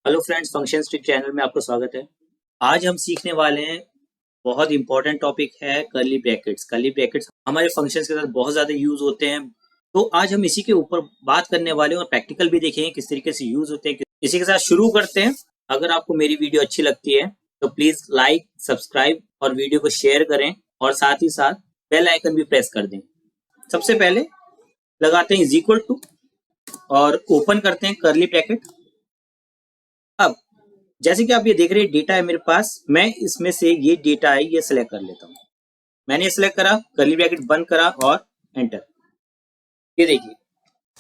Hello friends, function strip channel में आपका स्वागत है। आज हम सीखने वाले हैं, बहुत इंपॉर्टेंट टॉपिक है कर्ली ब्रैकेट्स। कर्ली ब्रैकेट्स हमारे फंक्शंस के साथ बहुत ज़्यादा यूज होते हैं, तो आज हम इसी के ऊपर बात करने वाले हैं और प्रैक्टिकल भी देखेंगे किस तरीके से यूज होते हैं। इसी के साथ शुरू करते हैं। अगर आपको मेरी वीडियो अच्छी लगती है तो प्लीज़ लाइक, सब्सक्राइब और वीडियो को शेयर करें और साथ ही साथ बेल आइकन भी प्रेस कर दें। सबसे पहले लगाते हैं इज इक्वल टू और ओपन करते हैं कर्ली ब्रैकेट। अब जैसे कि आप ये देख रहे हैं, डेटा है मेरे पास, मैं इसमें से ये डेटा है ये सिलेक्ट कर लेता हूँ। मैंने सिलेक्ट करा, कर्ली ब्रैकेट बंद करा और एंटर। ये देखिए,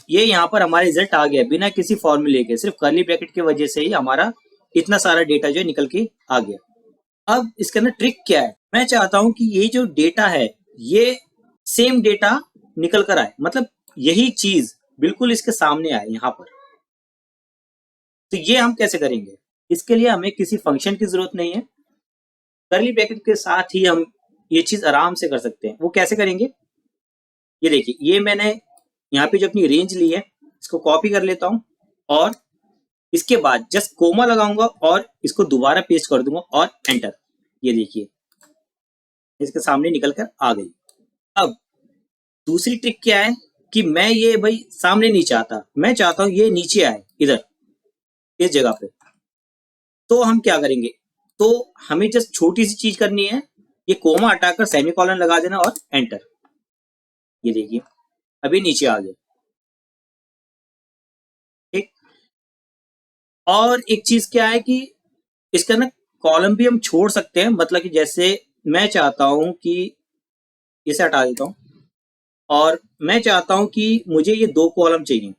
ये यहाँ पर हमारा रिजल्ट आ गया बिना किसी फॉर्मूले के, सिर्फ कर्ली ब्रैकेट की वजह से ही हमारा इतना सारा डेटा जो है निकल के आ गया। अब इसके अंदर ट्रिक क्या है, मैं चाहता हूं कि ये जो डेटा है ये सेम डेटा निकल कर आए, मतलब यही चीज बिल्कुल इसके सामने आए यहाँ पर। तो ये हम कैसे करेंगे? इसके लिए हमें किसी फंक्शन की जरूरत नहीं है, कर्ली ब्रैकेट के साथ ही हम ये चीज आराम से कर सकते हैं। वो कैसे करेंगे, ये देखिए, ये मैंने यहाँ पे जो अपनी रेंज ली है इसको कॉपी कर लेता हूं और इसके बाद जस्ट कोमा लगाऊंगा और इसको दोबारा पेस्ट कर दूंगा और एंटर। ये देखिए, इसके सामने निकल कर आ गई। अब दूसरी ट्रिक क्या है कि मैं ये भाई सामने नहीं चाहता, मैं चाहता हूं ये नीचे आए, इधर इस जगह पे। तो हम क्या करेंगे, तो हमें जस्ट छोटी सी चीज करनी है, ये कोमा हटाकर सेमीकोलन लगा देना और एंटर। ये देखिए, अभी नीचे आ गया। ठीक। और एक चीज क्या है कि इसका ना कॉलम भी हम छोड़ सकते हैं, मतलब कि जैसे मैं चाहता हूं कि इसे हटा देता हूं और मैं चाहता हूं कि मुझे ये दो कॉलम चाहिए,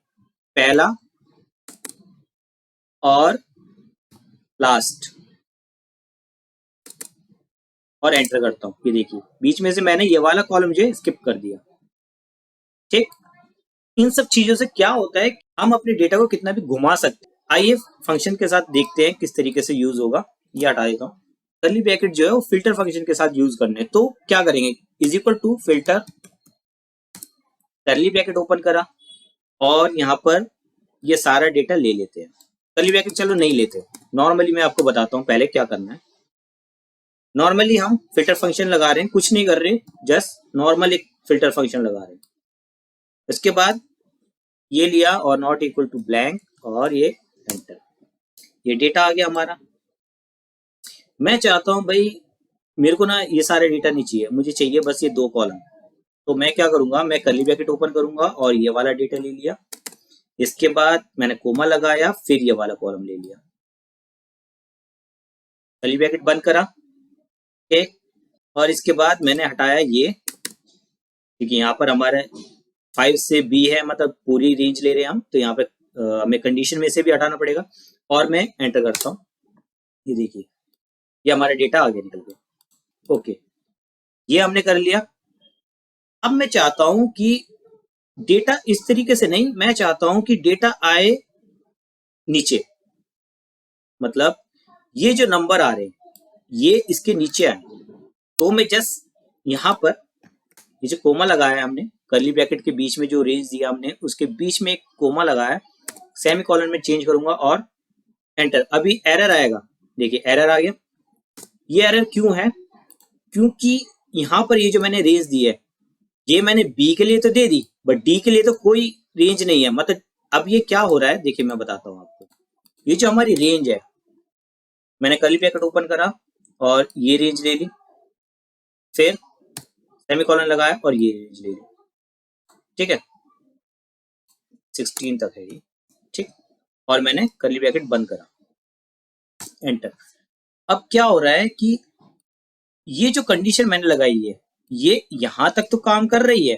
पहला और लास्ट, और एंटर करता हूं। ये देखिए, बीच में से मैंने ये वाला कॉलम जो है स्किप कर दिया। ठीक। इन सब चीजों से क्या होता है, हम अपने डेटा को कितना भी घुमा सकते हैं। आइए फंक्शन के साथ देखते हैं किस तरीके से यूज होगा। ये हटा देता हूँ। कर्ली ब्रैकेट जो है वो फिल्टर फंक्शन के साथ यूज करने, तो क्या करेंगे, is equal to filter, curly bracket open करा और यहाँ पर ये सारा डेटा ले लेते हैं। कर्ली ब्रैकेट चलो नहीं लेते, नॉर्मली मैं आपको बताता हूँ पहले क्या करना है। नॉर्मली हम फिल्टर फंक्शन लगा रहे हैं, कुछ नहीं कर रहे, जस्ट नॉर्मल एक फिल्टर फंक्शन लगा रहे हैं। इसके बाद ये लिया और नॉट इक्वल टू ब्लैंक और ये एंटर। ये डेटा आ गया हमारा। मैं चाहता हूं भाई, मेरे को ना ये सारे डेटा नहीं चाहिए, मुझे चाहिए बस ये दो कॉलम। तो मैं क्या करूंगा, मैं कर्ली ब्रैकेट ओपन करूंगा और ये वाला डेटा ले लिया। इसके बाद मैंने कोमा लगाया, फिर ये वाला कॉलम ले लिया, कर्ली ब्रैकेट बंद करा। ठीक। और इसके बाद मैंने हटाया ये, क्योंकि यहाँ पर हमारे 5 से बी है, मतलब पूरी रेंज ले रहे हैं हम, तो यहाँ पे हमें कंडीशन में से भी हटाना पड़ेगा। और मैं एंटर करता हूँ। ये देखिए, ये हमारा डेटा आगे निकल गया। ओके, ये हमने कर लिया। अब मैं चाहता हूं कि डेटा इस तरीके से नहीं, मैं चाहता हूं कि डेटा आए नीचे, मतलब ये जो नंबर आ रहे हैं ये इसके नीचे आए। तो मैं जस्ट यहां पर ये जो कोमा लगाया है हमने, कर्ली ब्रैकेट के बीच में जो रेंज दिया हमने उसके बीच में एक कोमा लगाया, सेमीकोलन में चेंज करूंगा और एंटर। अभी एरर आएगा, देखिए एरर आ गया। ये एरर क्यों है, क्योंकि यहाँ पर ये जो मैंने रेंज दी है ये मैंने बी के लिए तो दे दी, बट डी के लिए तो कोई रेंज नहीं है। मतलब अब ये क्या हो रहा है, देखिए मैं बताता हूँ आपको। ये जो हमारी रेंज है, मैंने कर्ली ब्रैकेट ओपन करा और ये रेंज ले ली, फिर सेमीकोलन लगाया और ये रेंज ले ली। ठीक है, 16 तक है ये। ठीक। और मैंने कर्ली ब्रैकेट बंद करा, एंटर। अब क्या हो रहा है कि ये जो कंडीशन मैंने लगाई है ये यहां तक तो काम कर रही है,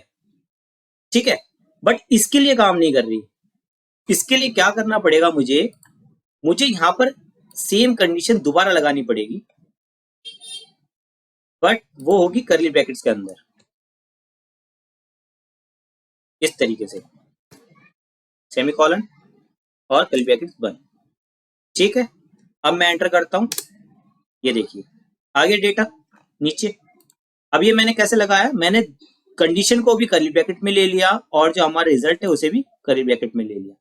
ठीक है, बट इसके लिए काम नहीं कर रही। इसके लिए क्या करना पड़ेगा, मुझे यहां पर सेम कंडीशन दोबारा लगानी पड़ेगी, बट वो होगी कर्ली ब्रैकेट्स के अंदर, इस तरीके से, सेमीकोलन और कर्ली ब्रैकेट्स बंद। ठीक है, अब मैं एंटर करता हूं। ये देखिए, आगे डेटा नीचे। अब ये मैंने कैसे लगाया, मैंने कंडीशन को भी कर्ली ब्रैकेट में ले लिया और जो हमारा रिजल्ट है उसे भी कर्ली ब्रैकेट में ले लिया।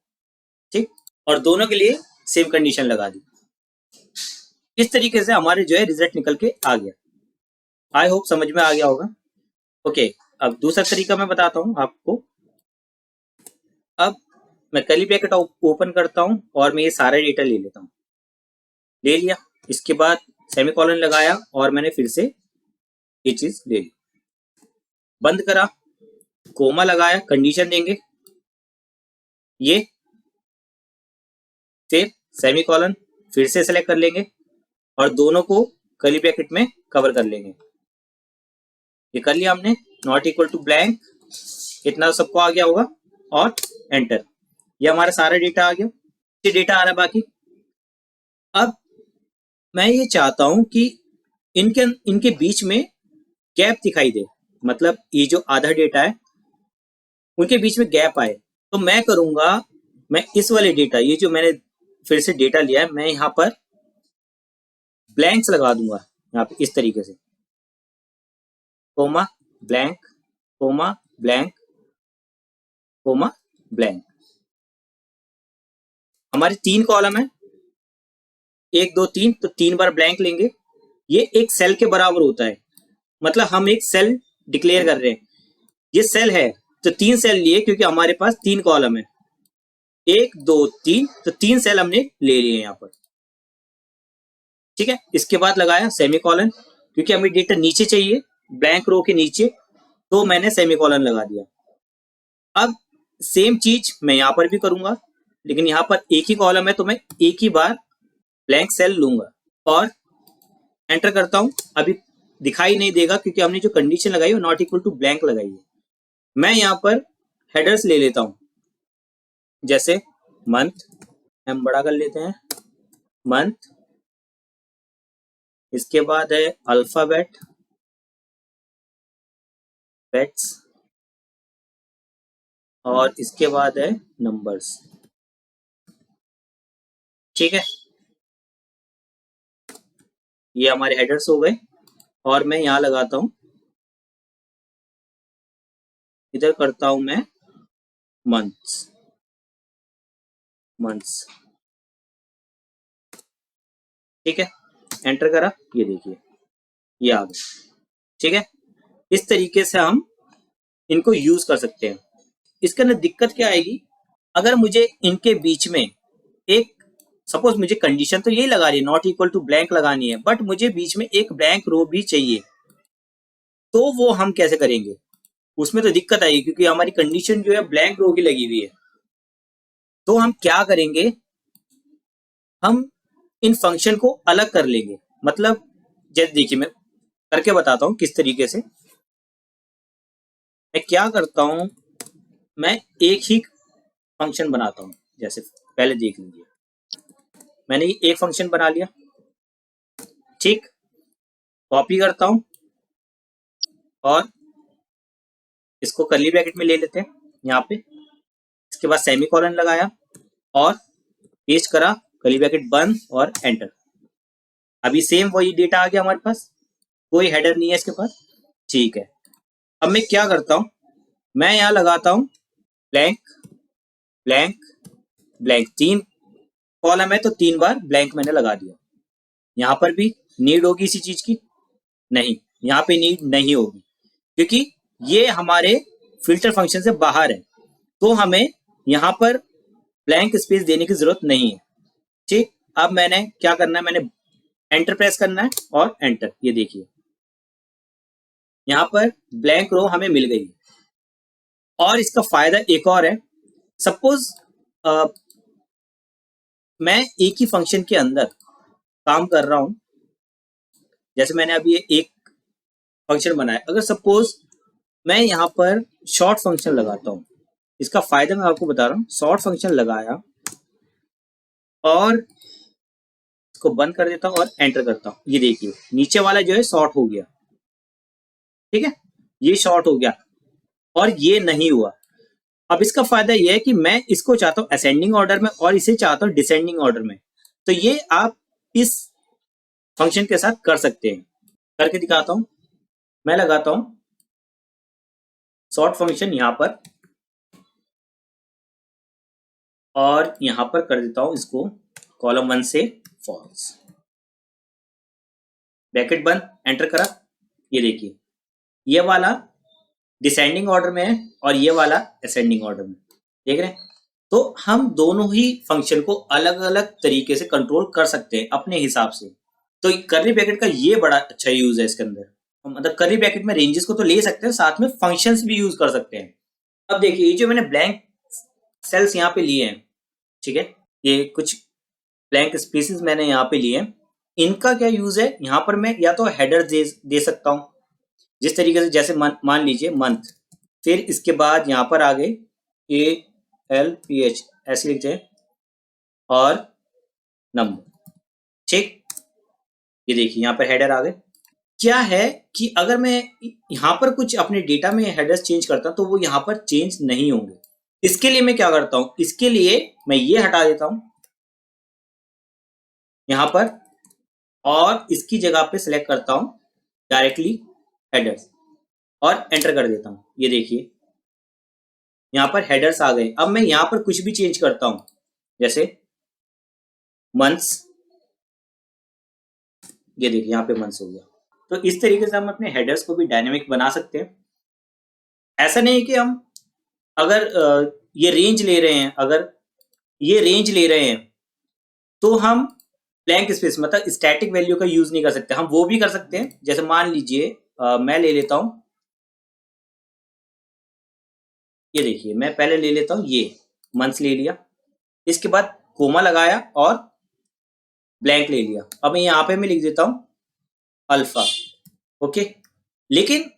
ठीक। और दोनों के लिए सेम कंडीशन लगा दी। इस तरीके से हमारे जो है रिजल्ट निकल के आ गया। आई होप समझ में आ गया होगा। ओके, अब दूसरा तरीका मैं बताता हूँ आपको। अब मैं कर्ली ब्रैकेट ओपन करता हूँ और मैं ये सारा डेटा ले लेता हूँ। ले लिया, इसके बाद सेमीकोलन लगाया और मैंने फिर से ये चीज ले ली, बंद करा, कोमा लगाया, कंडीशन देंगे ये, फिर सेमीकोलन फिर से सेलेक्ट कर लेंगे और दोनों को कर्ली ब्रैकेट में कवर कर लेंगे। ये कर लिया हमने, नॉट इक्वल टू ब्लैंक, इतना सबको आ गया होगा और एंटर। ये हमारा सारा डेटा आ गया, ये डेटा आ रहा है बाकी। अब मैं ये चाहता हूं कि इनके बीच में गैप दिखाई दे, मतलब ये जो आधा डेटा है उनके बीच में गैप आए। तो मैं करूंगा, मैं इस वाले डेटा, ये जो मैंने फिर से डेटा लिया है, मैं यहाँ पर ब्लैंक्स लगा दूंगा, यहाँ पे इस तरीके से, comma blank, comma blank, comma blank. हमारे 3 कॉलम है, 1 2 3, तो 3 बार ब्लैंक लेंगे। ये एक सेल के बराबर होता है, मतलब हम एक सेल डिक्लेयर कर रहे हैं। ये सेल है तो 3 सेल लिए, क्योंकि हमारे पास 3 कॉलम है, 1 2 3, तो 3 सेल हमने ले लिए यहाँ पर। ठीक है, इसके बाद लगाया सेमीकोलन, क्योंकि हमें डेटा नीचे चाहिए, ब्लैंक रो के नीचे, तो मैंने सेमीकोलन लगा दिया। अब सेम चीज मैं यहाँ पर भी करूंगा, लेकिन यहाँ पर एक ही कॉलम है तो मैं एक ही बार ब्लैंक सेल लूंगा और एंटर करता हूं। अभी दिखाई नहीं देगा क्योंकि हमने जो कंडीशन लगाई है नॉट इक्वल टू ब्लैंक लगाई है। मैं यहाँ पर हेडर्स ले लेता हूं, जैसे मंथ, हम बड़ा कर लेते हैं, मंथ, इसके बाद है अल्फाबेट, बेट्स, और इसके बाद है नंबर्स। ठीक है, ये हमारे हेडर्स हो गए और मैं यहां लगाता हूं, इधर करता हूं मैं मंथ्स, मंथ्स। ठीक है, एंटर करा, ये देखिए ये आ गया। ठीक है, इस तरीके से हम इनको यूज कर सकते हैं। इसके अंदर दिक्कत क्या आएगी, अगर मुझे इनके बीच में एक, सपोज मुझे कंडीशन तो यही लगानी है, नॉट इक्वल टू ब्लैंक लगानी है, बट मुझे बीच में एक ब्लैंक रो भी चाहिए, तो वो हम कैसे करेंगे, उसमें तो दिक्कत आएगी क्योंकि हमारी कंडीशन जो है ब्लैंक रो की लगी हुई है। तो हम क्या करेंगे, हम इन फंक्शन को अलग कर लेंगे। मतलब जैसे देखिए मैं करके बताता हूं किस तरीके से। मैं क्या करता हूं, मैं एक ही फंक्शन बनाता हूं, जैसे पहले देख लीजिए, मैंने ये एक फंक्शन बना लिया, ठीक, कॉपी करता हूं और इसको कर्ली ब्रैकेट में ले लेते हैं यहाँ पे, इसके बाद सेमीकोलन लगाया और पेस्ट करा, कर्ली ब्रैकेट बंद और एंटर। अभी सेम वही डेटा आ गया हमारे पास, कोई हेडर नहीं है इसके पास। ठीक है, अब मैं क्या करता हूं, मैं यहां लगाता हूं ब्लैंक, ब्लैंक, ब्लैंक, 3 कॉलम है तो 3 बार ब्लैंक मैंने लगा दिया। यहां पर भी नीड होगी इसी चीज की, नहीं, यहां पे नीड नहीं होगी क्योंकि ये हमारे फिल्टर फंक्शन से बाहर है, तो हमें यहां पर ब्लैंक स्पेस देने की जरूरत नहीं है। ठीक, अब मैंने क्या करना है, मैंने एंटर प्रेस करना है और एंटर। ये देखिए यहां पर ब्लैंक रो हमें मिल गई। और इसका फायदा एक और है, सपोज मैं एक ही फंक्शन के अंदर काम कर रहा हूं, जैसे मैंने अभी ये एक फंक्शन बनाया, अगर सपोज मैं यहाँ पर शॉर्ट फंक्शन लगाता हूँ, इसका फायदा मैं आपको बता रहा हूँ, शॉर्ट फंक्शन लगाया और इसको बंद कर देता हूँ और एंटर करता हूँ, ये देखिए नीचे वाला जो है शॉर्ट हो गया। ठीक है, ये शॉर्ट हो गया और ये नहीं हुआ। अब इसका फायदा ये है कि मैं इसको चाहता हूं असेंडिंग ऑर्डर में और इसे चाहता हूं डिसेंडिंग ऑर्डर में, तो ये आप इस फंक्शन के साथ कर सकते हैं। करके दिखाता हूं, मैं लगाता हूं शॉर्ट फंक्शन यहां पर और यहां पर कर देता हूं इसको कॉलम 1 से फॉल्स। ब्रैकेट बंद, एंटर करा। ये देखिए ये वाला डिसेंडिंग ऑर्डर में है और ये वाला असेंडिंग ऑर्डर में, देख रहे हैं। तो हम दोनों ही फंक्शन को अलग अलग तरीके से कंट्रोल कर सकते हैं अपने हिसाब से। तो कर्ली ब्रैकेट का ये बड़ा अच्छा यूज है इसके अंदर। मतलब कर्ली ब्रैकेट में रेंजेस को तो ले सकते हैं, साथ में फंक्शंस भी यूज कर सकते हैं। अब देखिए ये जो मैंने ब्लैंक सेल्स यहाँ पे लिए हैं, ठीक है, ये कुछ ब्लैंक स्पेसेस मैंने यहाँ पे लिए हैं, इनका क्या यूज है? यहाँ पर मैं या तो हेडर दे सकता हूँ जिस तरीके से, जैसे मान लीजिए मंथ, फिर इसके बाद यहाँ पर आगे ALPH ऐसे लिखते हैं और नंबर, ठीक। ये देखिए यहाँ पर हेडर आ गए। क्या है कि अगर मैं यहाँ पर कुछ अपने डेटा में हेडर्स चेंज करता हूँ तो वो यहाँ पर चेंज नहीं होंगे। इसके लिए मैं क्या करता हूँ, इसके लिए मैं ये हटा देता हूँ यहाँ पर और इसकी जगह पे सिलेक्ट करता हूँ डायरेक्टली हेडर्स और एंटर कर देता हूँ। ये देखिए यहाँ पर हेडर्स आ गए। अब मैं यहाँ पर कुछ भी चेंज करता हूँ, जैसे मंथ्स, ये देखिए यहाँ पे मंथ्स हो गया। तो इस तरीके से हम अपने हेडर्स को भी डायनेमिक बना सकते हैं। ऐसा नहीं कि हम अगर ये रेंज ले रहे हैं, अगर ये रेंज ले रहे हैं तो हम ब्लैंक स्पेस मतलब स्टैटिक वैल्यू का यूज नहीं कर सकते। हम वो भी कर सकते हैं, जैसे मान लीजिए मैं ले लेता हूं, ये देखिए मैं पहले ले लेता हूं, ये मंथ्स ले लिया, इसके बाद कोमा लगाया और ब्लैंक ले लिया। अब यहाँ पे मैं लिख देता हूं अल्फा, ओके। लेकिन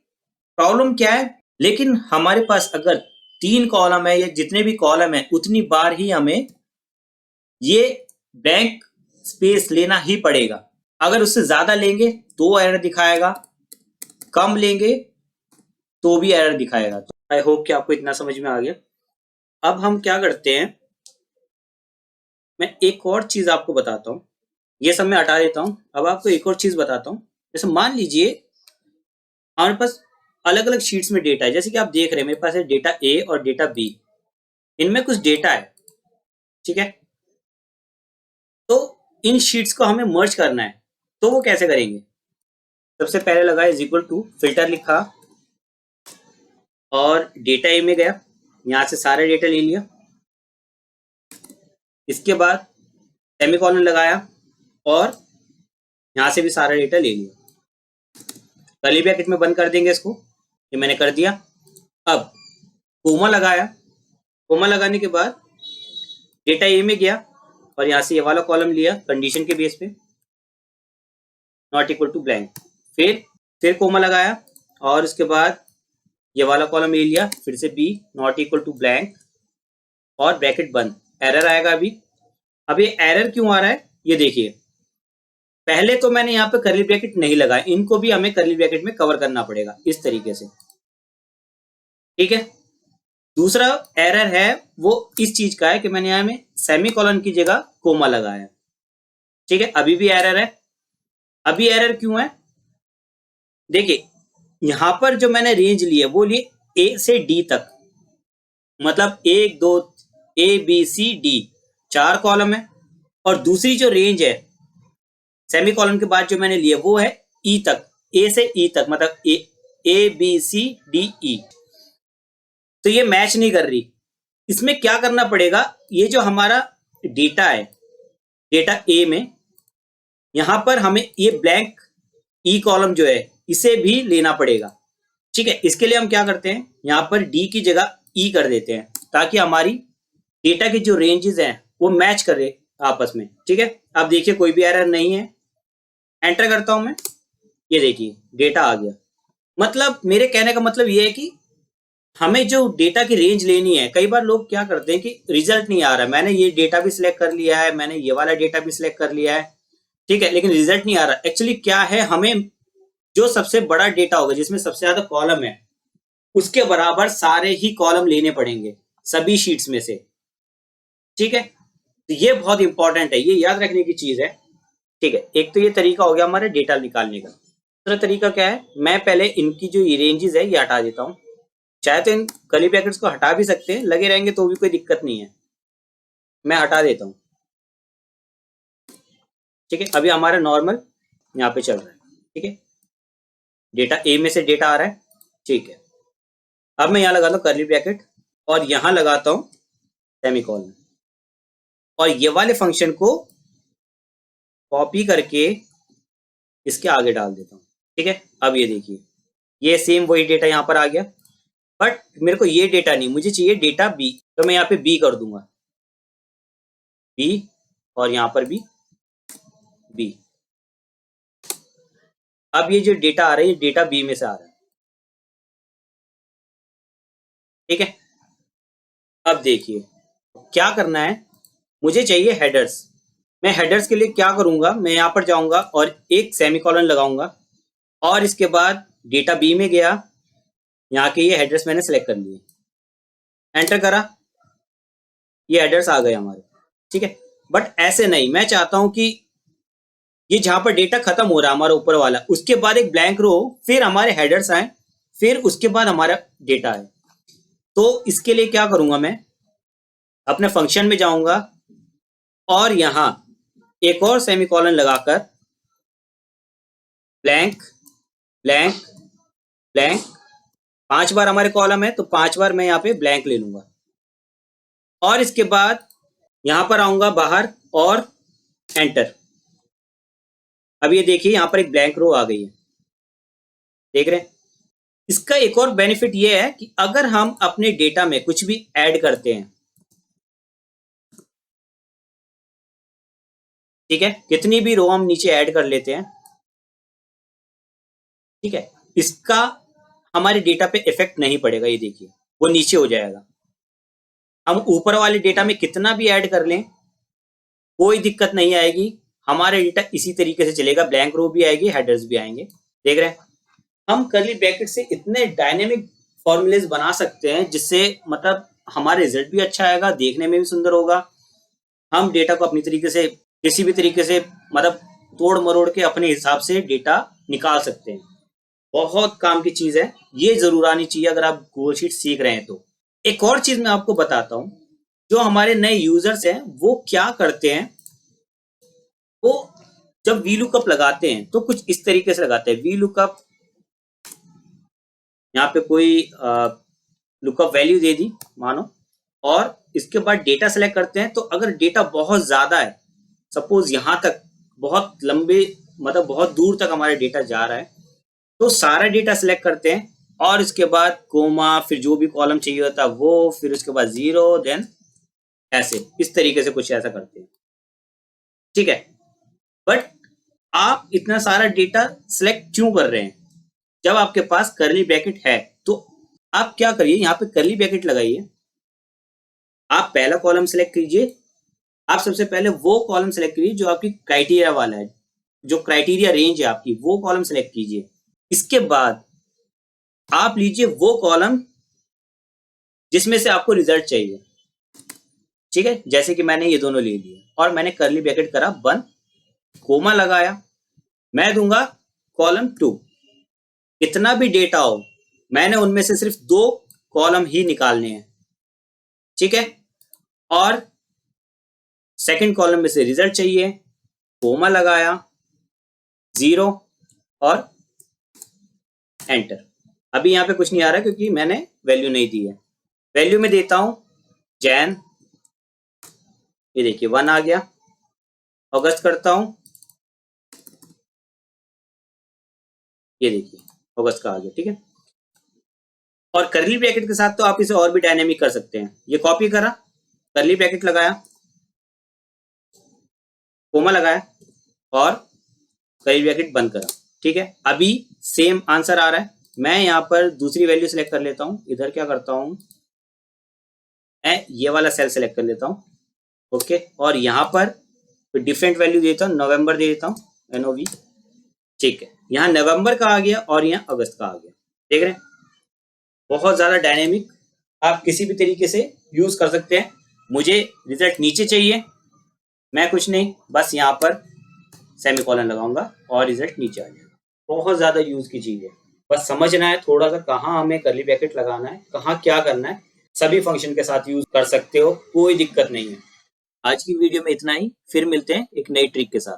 प्रॉब्लम क्या है, लेकिन हमारे पास अगर 3 कॉलम है या जितने भी कॉलम है उतनी बार ही हमें ये ब्लैंक स्पेस लेना ही पड़ेगा। अगर उससे ज्यादा लेंगे तो एरर दिखाएगा, कम लेंगे तो भी एरर दिखाएगा। तो आई होप कि आपको इतना समझ में आ गया। अब हम क्या करते हैं, मैं एक और चीज आपको बताता हूँ, ये सब मैं हटा देता हूँ। अब आपको एक और चीज बताता हूँ। जैसे मान लीजिए हमारे पास अलग अलग शीट्स में डेटा है, जैसे कि आप देख रहे हैं मेरे पास है डेटा A और डेटा B, इनमें कुछ डेटा है, ठीक है। तो इन शीट्स को हमें मर्ज करना है, तो वो कैसे करेंगे? सबसे पहले लगाया इज इक्वल टू, फिल्टर लिखा और डेटा ए में गया, यहां से सारा डेटा ले लिया। इसके बाद सेमीकोलन लगाया और यहां से भी सारा डेटा ले लिया। कर्ली ब्रैकेट में बंद कर देंगे इसको, ये मैंने कर दिया। अब कोमा लगाया, कोमा लगाने के बाद डेटा ए में गया और यहां से ये वाला कॉलम लिया कंडीशन के बेस पे, नॉट इक्वल टू ब्लैंक। फिर कोमा लगाया और उसके बाद ये वाला कॉलम ले लिया, फिर से B not equal to blank और ब्रैकेट बंद। एरर आएगा अभी ये एरर क्यों आ रहा है ये देखिए। पहले तो मैंने यहाँ पे कर्ली ब्रैकेट नहीं लगाया, इनको भी हमें कर्ली ब्रैकेट में कवर करना पड़ेगा इस तरीके से, ठीक है। दूसरा एरर है वो इस चीज का है कि मैंने यहाँ में सेमीकोलन की जगह कोमा लगाया, ठीक है। अभी भी एरर है। अभी एरर क्यों है देखिए, यहां पर जो मैंने रेंज ली है वो ली ए से डी तक, मतलब 1 2 ABCD 4 कॉलम है, और दूसरी जो रेंज है सेमीकोलन के बाद जो मैंने लिया वो है ई तक, ए से ई तक, मतलब ABCDE। तो ये मैच नहीं कर रही। इसमें क्या करना पड़ेगा, ये जो हमारा डेटा है डेटा ए में, यहां पर हमें ये ब्लैंक ई कॉलम जो है इसे भी लेना पड़ेगा, ठीक है। इसके लिए हम क्या करते हैं, यहां पर डी की जगह ई कर देते हैं ताकि हमारी डेटा की जो रेंजेस हैं वो मैच करे आपस में, ठीक है। आप देखिए कोई भी एरर नहीं है। एंटर करता हूं मैं, ये देखिए डेटा आ गया। मतलब मेरे कहने का मतलब ये है कि हमें जो डेटा की रेंज लेनी है, कई बार लोग क्या करते हैं कि रिजल्ट नहीं आ रहा है, मैंने ये डेटा भी सिलेक्ट कर लिया है, मैंने ये वाला डेटा भी सिलेक्ट कर लिया है, ठीक है, लेकिन रिजल्ट नहीं आ रहा। एक्चुअली क्या है, हमें जो सबसे बड़ा डेटा होगा जिसमें सबसे ज्यादा कॉलम है उसके बराबर सारे ही कॉलम लेने पड़ेंगे सभी शीट्स में से, ठीक है। तो ये बहुत इंपॉर्टेंट है, ये याद रखने की चीज है, ठीक है। एक तो ये तरीका हो गया हमारे डेटा निकालने का। दूसरा तरीका क्या है, मैं पहले इनकी जो रेंजेस है ये हटा देता हूँ। चाहे तो इन कर्ली ब्रैकेट्स को हटा भी सकते हैं, लगे रहेंगे तो भी कोई दिक्कत नहीं है, मैं हटा देता हूँ। ठीक है, अभी हमारा नॉर्मल यहाँ पे चल रहा है। ठीक है, डेटा ए में से डेटा आ रहा है। ठीक है, अब मैं यहाँ लगाता हूँ कर्ली ब्रैकेट और यहाँ लगाता हूँ सेमीकोलन और ये वाले फंक्शन को कॉपी करके इसके आगे डाल देता हूँ। ठीक है, अब ये देखिए ये सेम वही डेटा यहाँ पर आ गया, बट मेरे को ये डेटा नहीं, मुझे चाहिए डेटा बी, तो मैं यहाँ पे बी कर दूंगा, बी, और यहाँ पर भी बी। अब ये जो डेटा आ रहा है ये डेटा बी में से आ रहा है। ठीक है, अब देखिए क्या करना है, मुझे चाहिए हेडर्स। मैं हेडर्स के लिए क्या करूंगा, मैं यहाँ पर जाऊंगा और एक सेमीकोलन लगाऊंगा और इसके बाद डेटा बी में गया, यहाँ के ये हेडर्स मैंने सेलेक्ट कर लिए, एंटर करा, ये हेडर्स आ गए हमारे। ठीक है, बट ऐसे नहीं, मैं चाहता हूं कि ये जहां पर डेटा खत्म हो रहा है हमारा ऊपर वाला, उसके बाद एक ब्लैंक रो, फिर हमारे हेडर्स आए, फिर उसके बाद हमारा डेटा आए। तो इसके लिए क्या करूंगा, मैं अपने फंक्शन में जाऊंगा और यहां एक और सेमीकोलन लगाकर ब्लैंक ब्लैंक ब्लैंक, 5 बार हमारे कॉलम है तो 5 बार मैं यहाँ पे ब्लैंक ले लूंगा और इसके बाद यहां पर आऊंगा बाहर और एंटर। अब ये देखिए यहां पर एक ब्लैंक रो आ गई है, देख रहे हैं। इसका एक और बेनिफिट ये है कि अगर हम अपने डेटा में कुछ भी ऐड करते हैं, ठीक है, कितनी भी रो हम नीचे ऐड कर लेते हैं, ठीक है, इसका हमारे डेटा पे इफेक्ट नहीं पड़ेगा। ये देखिए वो नीचे हो जाएगा। हम ऊपर वाले डेटा में कितना भी ऐड कर लें कोई दिक्कत नहीं आएगी, हमारे डेटा इसी तरीके से चलेगा, ब्लैंक रो भी आएगी, हेडर्स भी आएंगे। देख रहे हैं, हम कर्ली ब्रैकेट से इतने डायनेमिक फॉर्मूलेज बना सकते हैं जिससे मतलब हमारा रिजल्ट भी अच्छा आएगा, देखने में भी सुंदर होगा। हम डेटा को अपनी तरीके से किसी भी तरीके से मतलब तोड़ मरोड़ के अपने हिसाब से डेटा निकाल सकते हैं। बहुत काम की चीज है, ये जरूर आनी चाहिए अगर आप गूगल शीट सीख रहे हैं तो। एक और चीज मैं आपको बताता हूं, जो हमारे नए यूजर्स हैं वो क्या करते हैं, वो जब वी लुकअप लगाते हैं तो कुछ इस तरीके से लगाते हैं। वी लुकअप, यहाँ पे कोई लुकअप वैल्यू दे दी मानो, और इसके बाद डेटा सेलेक्ट करते हैं। तो अगर डेटा बहुत ज्यादा है, सपोज यहां तक बहुत लंबे मतलब बहुत दूर तक हमारा डेटा जा रहा है, तो सारा डेटा सेलेक्ट करते हैं और इसके बाद कोमा, फिर जो भी कॉलम चाहिए होता है वो, फिर उसके बाद 0, देन ऐसे इस तरीके से कुछ ऐसा करते हैं। ठीक है, बट आप इतना सारा डेटा सेलेक्ट क्यों कर रहे हैं? जब आपके पास कर्ली ब्रैकेट है तो आप क्या करिए, यहाँ पे कर्ली ब्रैकेट लगाइए, आप पहला कॉलम सेलेक्ट कीजिए, आप सबसे पहले वो कॉलम सेलेक्ट कीजिए जो आपकी क्राइटेरिया वाला है, जो क्राइटेरिया रेंज है आपकी, वो कॉलम सेलेक्ट कीजिए। इसके बाद आप लीजिए वो कॉलम जिसमें से आपको रिजल्ट चाहिए। ठीक है, जैसे कि मैंने ये दोनों ले लिए और मैंने कर्ली ब्रैकेट करा बंद, कोमा लगाया, मैं दूंगा कॉलम 2। कितना भी डेटा हो, मैंने उनमें से सिर्फ 2 कॉलम ही निकालने हैं। ठीक है, और सेकंड कॉलम में से रिजल्ट चाहिए, कोमा लगाया, 0 और एंटर। अभी यहाँ पे कुछ नहीं आ रहा क्योंकि मैंने वैल्यू नहीं दी है। वैल्यू में देता हूं जैन, ये देखिए 1 आ गया। अगस्त करता हूं, ये देखिए अगस्त का आ गया। ठीक है, और कर्ली ब्रैकेट के साथ तो आप इसे और भी डायनेमिक कर सकते हैं। ये कॉपी करा, कर्ली ब्रैकेट लगाया, कोमा लगाया और कर्ली ब्रैकेट बंद करा। ठीक है, अभी सेम आंसर आ रहा है। मैं यहाँ पर दूसरी वैल्यू सेलेक्ट कर लेता हूँ, इधर क्या करता हूँ, मैं ये वाला सेल सेलेक्ट कर लेता हूँ। ओके, और यहाँ पर डिफरेंट वैल्यू देता हूँ, नवंबर दे देता हूँ, NOV। ठीक है, यहाँ नवंबर का आ गया और यहाँ अगस्त का आ गया। देख रहे हैं, बहुत ज्यादा डायनेमिक, आप किसी भी तरीके से यूज कर सकते हैं। मुझे रिजल्ट नीचे चाहिए, मैं कुछ नहीं, बस यहाँ पर सेमीकोलन लगाऊंगा और रिजल्ट नीचे आ जाएगा। बहुत ज्यादा यूज की चीज है, बस समझना है थोड़ा सा कहाँ हमें कर्ली ब्रैकेट लगाना है, कहाँ क्या करना है। सभी फंक्शन के साथ यूज कर सकते हो, कोई दिक्कत नहीं है। आज की वीडियो में इतना ही, फिर मिलते हैं एक नई ट्रिक के साथ।